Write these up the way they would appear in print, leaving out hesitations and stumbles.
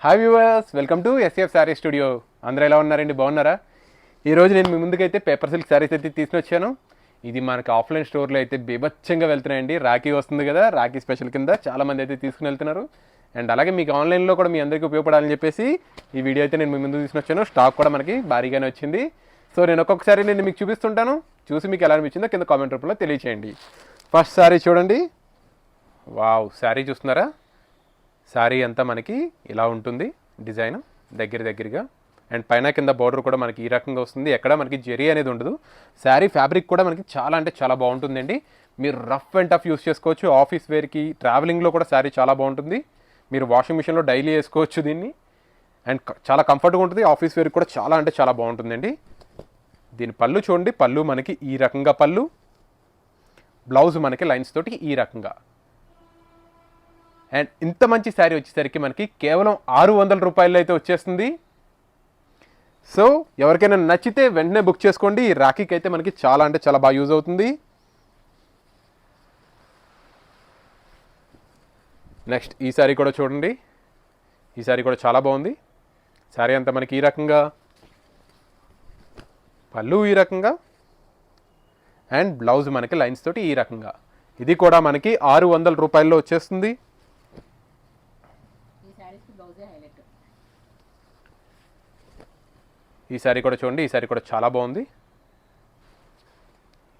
Hi viewers, welcome to SF sari studio. అందరూ ఎలా ఉన్నారండి? బాగున్నారా? ఈరోజు నేను మీ ముందుకైతే పేపర్ సిల్క్ శారీస్ అయితే తీసుకొచ్చాను. ఇది మనకి ఆఫ్లైన్ స్టోర్లో అయితే బీభత్సంగా వెళ్తున్నాయండి. రాఖీ వస్తుంది కదా, రాఖీ స్పెషల్ కింద చాలామంది అయితే తీసుకుని వెళ్తున్నారు. అండ్ అలాగే మీకు ఆన్లైన్లో కూడా మీ అందరికీ ఉపయోగపడాలని చెప్పేసి ఈ వీడియో అయితే నేను మీ ముందు తీసుకొచ్చాను. స్టాక్ కూడా మనకి భారీగానే వచ్చింది. సో నేను ఒక్కొక్కసారి నేను మీకు చూపిస్తుంటాను. చూసి మీకు ఎలా అనిపించిందో కింద కామెంట్ రూపంలో తెలియచేయండి. ఫస్ట్ శారీ చూడండి. వావ్, శారీ చూస్తున్నారా? శారీ అంతా మనకి ఇలా ఉంటుంది డిజైన్ దగ్గరగా. అండ్ పైన కింద బార్డర్ కూడా మనకి ఈ రకంగా వస్తుంది. ఎక్కడ మనకి జెరీ అనేది ఉండదు. శారీ ఫ్యాబ్రిక్ కూడా మనకి చాలా అంటే చాలా బాగుంటుందండి. మీరు రఫ్ అండ్ టఫ్ యూస్ చేసుకోవచ్చు. ఆఫీస్ వేర్కి, ట్రావెలింగ్లో కూడా శారీ చాలా బాగుంటుంది. మీరు వాషింగ్ మిషన్లో డైలీ వేసుకోవచ్చు దీన్ని. అండ్ చాలా కంఫర్ట్గా ఉంటుంది. ఆఫీస్ వేర్కి కూడా చాలా అంటే చాలా బాగుంటుందండి. దీని పళ్ళు చూడండి. పళ్ళు మనకి ఈ రకంగా పళ్ళు, బ్లౌజ్ మనకి లైన్స్ తోటి ఈ రకంగా. అండ్ ఇంత మంచి శారీ వచ్చేసరికి మనకి కేవలం 600 రూపాయలు అయితే వచ్చేస్తుంది. సో ఎవరికైనా నచ్చితే వెంటనే బుక్ చేసుకోండి. ఈ రాఖీకి అయితే మనకి చాలా అంటే చాలా బాగా యూజ్ అవుతుంది. నెక్స్ట్ ఈ శారీ కూడా చూడండి. ఈ శారీ కూడా చాలా బాగుంది. శారీ అంతా మనకి ఈ రకంగా, పళ్ళు ఈ రకంగా, అండ్ బ్లౌజ్ మనకి లైన్స్ తోటి ఈ రకంగా. ఇది కూడా మనకి 600 రూపాయల్లో వచ్చేస్తుంది. ఈ శారీ కూడా చూడండి. ఈ శారీ కూడా చాలా బాగుంది.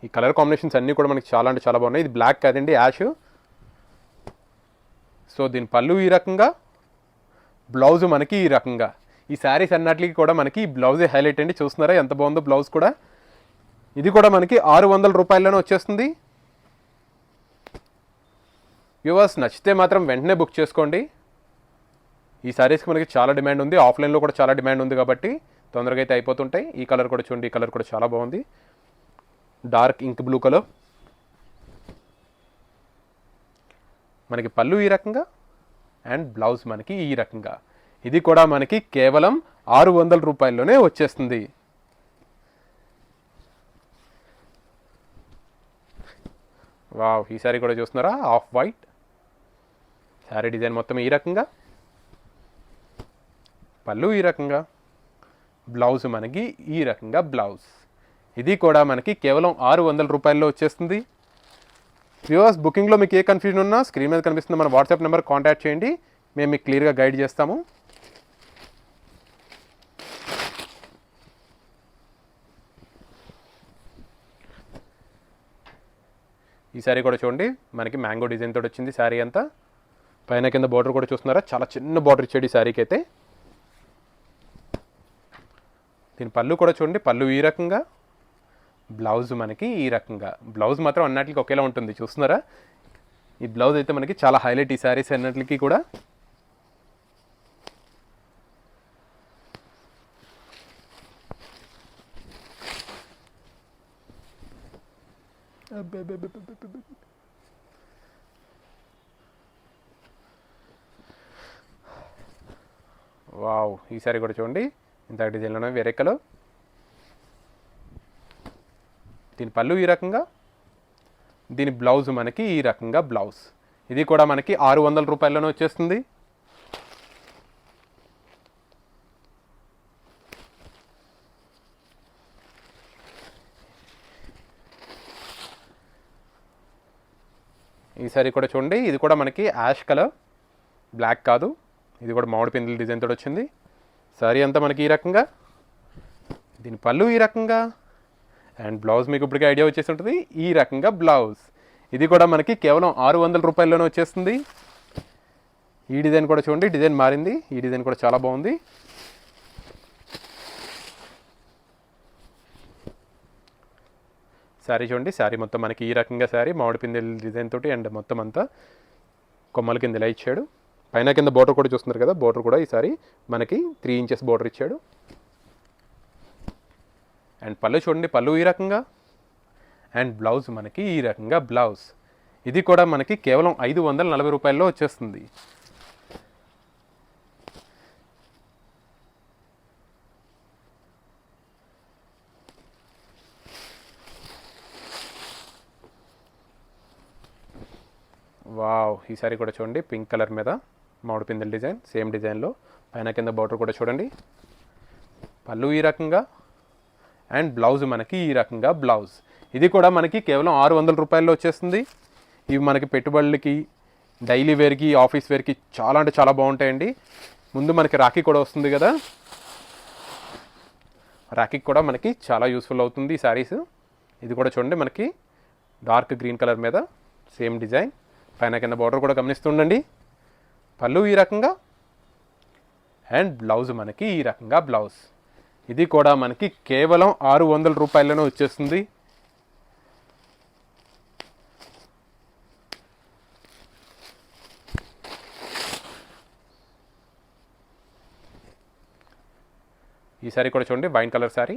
ఈ కలర్ కాంబినేషన్స్ అన్నీ కూడా మనకి చాలా అంటే చాలా బాగున్నాయి. ఇది బ్లాక్ కాదండి, యాష్. సో దీని పళ్ళు ఈ రకంగా, బ్లౌజ్ మనకి ఈ రకంగా. ఈ శారీస్ అన్నిటికీ కూడా మనకి బ్లౌజే హైలైట్ అండి. చూస్తున్నారా ఎంత బాగుందో బ్లౌజ్ కూడా. ఇది కూడా మనకి 600 రూపాయల్లోనే వచ్చేస్తుంది. వ్యూవర్స్, నచ్చితే మాత్రం వెంటనే బుక్ చేసుకోండి. ఈ శారీస్కి మనకి చాలా డిమాండ్ ఉంది. ఆఫ్లైన్లో కూడా చాలా డిమాండ్ ఉంది కాబట్టి తొందరగా అయితే అయిపోతుంటాయి. ఈ కలర్ కూడా చూడండి. ఈ కలర్ కూడా చాలా బాగుంది. Dark ink blue colour. మనకి పళ్ళు ఈ రకంగా, అండ్ బ్లౌజ్ మనకి ఈ రకంగా. ఇది కూడా మనకి కేవలం 600 రూపాయల్లోనే వచ్చేస్తుంది. వావ్, ఈ శారీ కూడా చూస్తున్నారా? ఆఫ్ వైట్ శారీ డిజైన్ మొత్తం ఈ రకంగా, పళ్ళు ఈ రకంగా, బ్లౌజ్ మనకి ఈ రకంగా బ్లౌజ్. ఇది కూడా మనకి కేవలం 600 రూపాయల్లో వచ్చేస్తుంది. వ్యూవర్స్, బుకింగ్లో మీకు ఏ కన్ఫ్యూజన్ ఉన్నా స్క్రీన్ మీద కనిపిస్తుంది మన వాట్సాప్ నెంబర్ కాంటాక్ట్ చేయండి. మేము మీకు క్లియర్గా గైడ్ చేస్తాము. ఈ శారీ కూడా చూడండి. మనకి మ్యాంగో డిజైన్ తోటి వచ్చింది శారీ అంతా. పైన కింద బార్డర్ కూడా చూస్తున్నారా? చాలా చిన్న బార్డర్ ఇచ్చాడు ఈ శారీకి అయితే. దీని పళ్ళు కూడా చూడండి. పళ్ళు ఈ రకంగా, బ్లౌజ్ మనకి ఈ రకంగా. బ్లౌజ్ మాత్రం అన్నిటికీ ఒకేలా ఉంటుంది. చూస్తున్నారా? ఈ బ్లౌజ్ అయితే మనకి చాలా హైలైట్ ఈ శారీస్ అన్నిటికీ కూడా. వావ్, ఈ శారీ కూడా చూడండి. ఇంత డిజైన్లోనే వేరే కలర్. దీని పళ్ళు ఈ రకంగా, దీని బ్లౌజ్ మనకి ఈ రకంగా బ్లౌజ్. ఇది కూడా మనకి 600 రూపాయల్లోనే వచ్చేస్తుంది. ఈ శారీ కూడా చూడండి. ఇది కూడా మనకి యాష్ కలర్, బ్లాక్ కాదు. ఇది కూడా మామిడి పిందెల డిజైన్ తోటి వచ్చింది. శారీ అంతా మనకి ఈ రకంగా, దీని పళ్ళు ఈ రకంగా, అండ్ బ్లౌజ్ మీకు ఇప్పటికే ఐడియా వచ్చేసి ఉంటుంది ఈ రకంగా బ్లౌజ్. ఇది కూడా మనకి కేవలం 600 రూపాయల్లోనే వచ్చేస్తుంది. ఈ డిజైన్ కూడా చూడండి. డిజైన్ మారింది. ఈ డిజైన్ కూడా చాలా బాగుంది. శారీ చూడండి. శారీ మొత్తం మనకి ఈ రకంగా శారీ మామిడి పిందెల డిజైన్ తోటి, అండ్ మొత్తం అంతా కొమ్మల కింద ఇలా ఇచ్చాడు. పైన కింద బోర్డర్ కూడా చూస్తున్నారు కదా. బోర్డర్ కూడా ఈసారి మనకి 3 ఇంచెస్ బోర్డర్ ఇచ్చాడు. అండ్ పళ్ళు చూడండి. పళ్ళు ఈ రకంగా, అండ్ బ్లౌజ్ మనకి ఈ రకంగా బ్లౌజ్. ఇది కూడా మనకి కేవలం 540 రూపాయల్లో వచ్చేస్తుంది. వావ్, ఈ సారీ కూడా చూడండి. పింక్ కలర్ మీద మామిడి పిందెల డిజైన్ సేమ్ డిజైన్లో పైన కింద బార్డర్ కూడా చూడండి. పళ్ళు ఈ రకంగా అండ్ బ్లౌజ్ మనకి ఈ రకంగా బ్లౌజ్. ఇది కూడా మనకి కేవలం 600 రూపాయల్లో వచ్చేస్తుంది. ఇవి మనకి పెట్టుబడులకి, డైలీ వేర్కి, ఆఫీస్ వేర్కి చాలా అంటే చాలా బాగుంటాయండి. ముందు మనకి రాఖీ కూడా వస్తుంది కదా, రాఖీకి కూడా మనకి చాలా యూస్ఫుల్ అవుతుంది ఈ శారీస్. ఇది కూడా చూడండి మనకి డార్క్ గ్రీన్ కలర్ మీద సేమ్ డిజైన్, పైన కింద బార్డర్ కూడా గమనిస్తుండండి. పళ్ళు ఈ రకంగా అండ్ బ్లౌజ్ మనకి ఈ రకంగా బ్లౌజ్. ఇది కూడా మనకి కేవలం 600 రూపాయల్లోనే వచ్చేస్తుంది. ఈ శారీ కూడా చూడండి వైన్ కలర్ శారీ,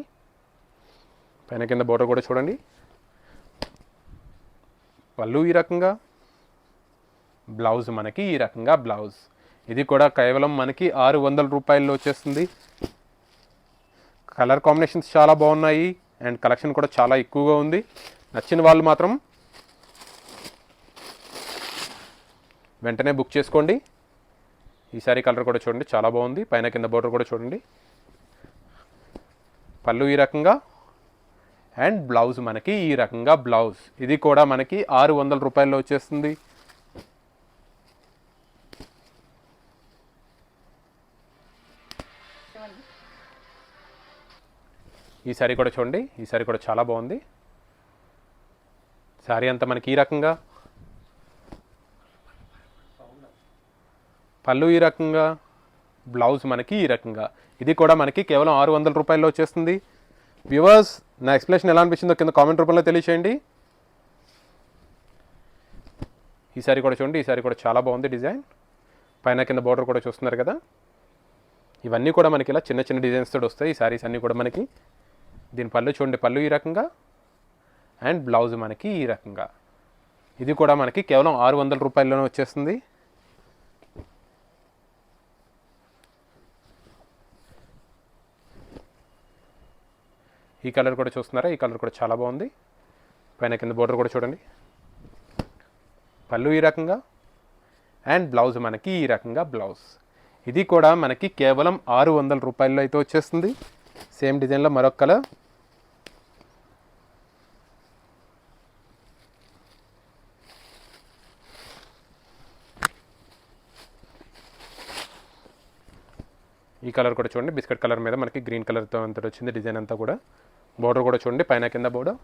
పైన కింద బోర్డర్ కూడా చూడండి. పళ్ళు ఈ రకంగా, బ్లౌజ్ మనకి ఈ రకంగా బ్లౌజ్. ఇది కూడా కేవలం మనకి 600 రూపాయల్లో వచ్చేస్తుంది. కలర్ కాంబినేషన్స్ చాలా బాగున్నాయి అండ్ కలెక్షన్ కూడా చాలా ఎక్కువగా ఉంది. నచ్చిన వాళ్ళు మాత్రం వెంటనే బుక్ చేసుకోండి. ఈ శారీ కలర్ కూడా చూడండి చాలా బాగుంది, పైన కింద బోర్డర్ కూడా చూడండి. పళ్ళు ఈ రకంగా అండ్ బ్లౌజ్ మనకి ఈ రకంగా బ్లౌజ్. ఇది కూడా మనకి 600 రూపాయల్లో వచ్చేస్తుంది. ఈ శారీ కూడా చూడండి, ఈ శారీ కూడా చాలా బాగుంది. శారీ అంతా మనకి ఈ రకంగా, పళ్ళు ఈ రకంగా, బ్లౌజ్ మనకి ఈ రకంగా. ఇది కూడా మనకి కేవలం 600 రూపాయల్లో వచ్చేస్తుంది. వ్యూవర్స్, నా ఎక్స్ప్లెనేషన్ ఎలా అనిపించిందో కింద కామెంట్ రూపంలో తెలియచేయండి. ఈ శారీ కూడా చూడండి, ఈ శారీ కూడా చాలా బాగుంది డిజైన్, పైన కింద బార్డర్ కూడా చూస్తున్నారు కదా. ఇవన్నీ కూడా మనకి ఇలా చిన్న చిన్న డిజైన్స్ తోటి వస్తాయి ఈ శారీస్ అన్నీ కూడా మనకి. దీని పళ్ళు చూడండి, పళ్ళు ఈ రకంగా అండ్ బ్లౌజ్ మనకి ఈ రకంగా. ఇది కూడా మనకి కేవలం 600 రూపాయల్లోనే వచ్చేస్తుంది. ఈ కలర్ కూడా చూస్తున్నారా, ఈ కలర్ కూడా చాలా బాగుంది, పైన కింద బోర్డర్ కూడా చూడండి. పళ్ళు ఈ రకంగా అండ్ బ్లౌజ్ మనకి ఈ రకంగా బ్లౌజ్. ఇది కూడా మనకి కేవలం 600 రూపాయల్లో అయితే వచ్చేస్తుంది. సేమ్ డిజైన్లో మరొక కలర్. ఈ కలర్ కూడా చూడండి, బిస్కెట్ కలర్ మీద మనకి గ్రీన్ కలర్తో అంతా వచ్చింది డిజైన్ అంతా కూడా. బోర్డర్ కూడా చూడండి, పైన కింద బోర్డర్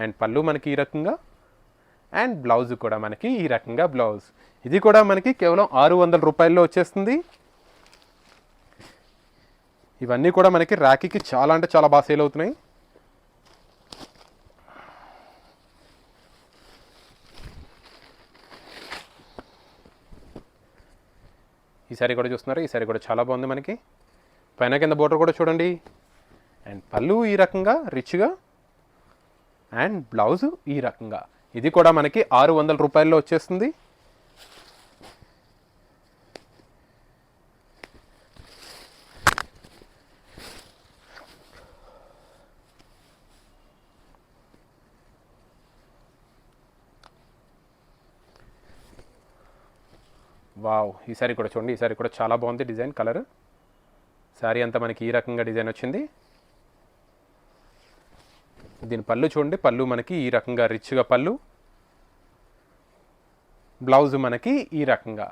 అండ్ పళ్ళు మనకి ఈ రకంగా అండ్ బ్లౌజ్ కూడా మనకి ఈ రకంగా బ్లౌజ్. ఇది కూడా మనకి కేవలం 600 రూపాయల్లో వచ్చేస్తుంది. ఇవన్నీ కూడా మనకి రాఖీకి చాలా అంటే చాలా బాగా సేల్ అవుతున్నాయి. ఈ శారీ కూడా చూస్తున్నారు, ఈ శారీ కూడా చాలా బాగుంది మనకి, పైన కింద బోర్డర్ కూడా చూడండి అండ్ పళ్ళు ఈ రకంగా రిచ్గా అండ్ బ్లౌజ్ ఈ రకంగా. ఇది కూడా మనకి 600 రూపాయల్లో వచ్చేస్తుంది. వావ్, ఈ శారీ కూడా చూడండి, ఈ శారీ కూడా చాలా బాగుంది డిజైన్ కలర్. శారీ అంతా మనకి ఈ రకంగా డిజైన్ వచ్చింది. దీని పళ్ళు చూడండి, పళ్ళు మనకి ఈ రకంగా రిచ్గా పళ్ళు, బ్లౌజ్ మనకి ఈ రకంగా.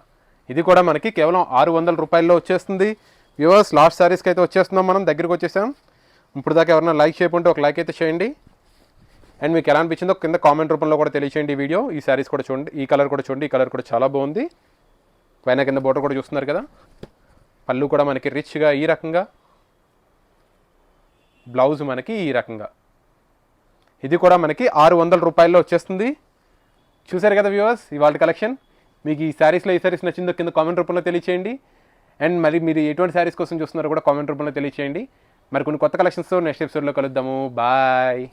ఇది కూడా మనకి కేవలం 600 రూపాయల్లో వచ్చేస్తుంది. వ్యూవర్స్, లాస్ట్ శారీస్కి అయితే వచ్చేస్తున్నాం, మనం దగ్గరికి వచ్చేసాం. ఇప్పుడు దాకా ఎవరైనా లైక్ చేయకుంటే ఒక లైక్ అయితే చేయండి అండ్ మీకు ఎలా అనిపించిందో కింద కామెంట్ రూపంలో కూడా తెలియచేయండి. ఈ వీడియో, ఈ శారీస్ కూడా చూడండి, ఈ కలర్ కూడా చూడండి, ఈ కలర్ కూడా చాలా బాగుంది. పైన కింద బోర్డర్ కూడా చూస్తున్నారు కదా. పళ్ళు కూడా మనకి రిచ్గా ఈ రకంగా, బ్లౌజ్ మనకి ఈ రకంగా. ఇది కూడా మనకి 600 రూపాయల్లో వచ్చేస్తుంది. చూసారు కదా వ్యూవర్స్ ఇవాళ కలెక్షన్. మీకు ఈ శారీస్లో ఏ శారీస్ నచ్చిందో కింద కామెంట్ రూపంలో తెలియచేయండి అండ్ మరి మీరు ఎటువంటి శారీస్ కోసం చూస్తున్నారో కూడా కామెంట్ రూపంలో తెలియచేయండి. మరి కొన్ని కొత్త కలెక్షన్స్తో నెక్స్ట్ ఎపిసోడ్లో కలుద్దాము. బాయ్.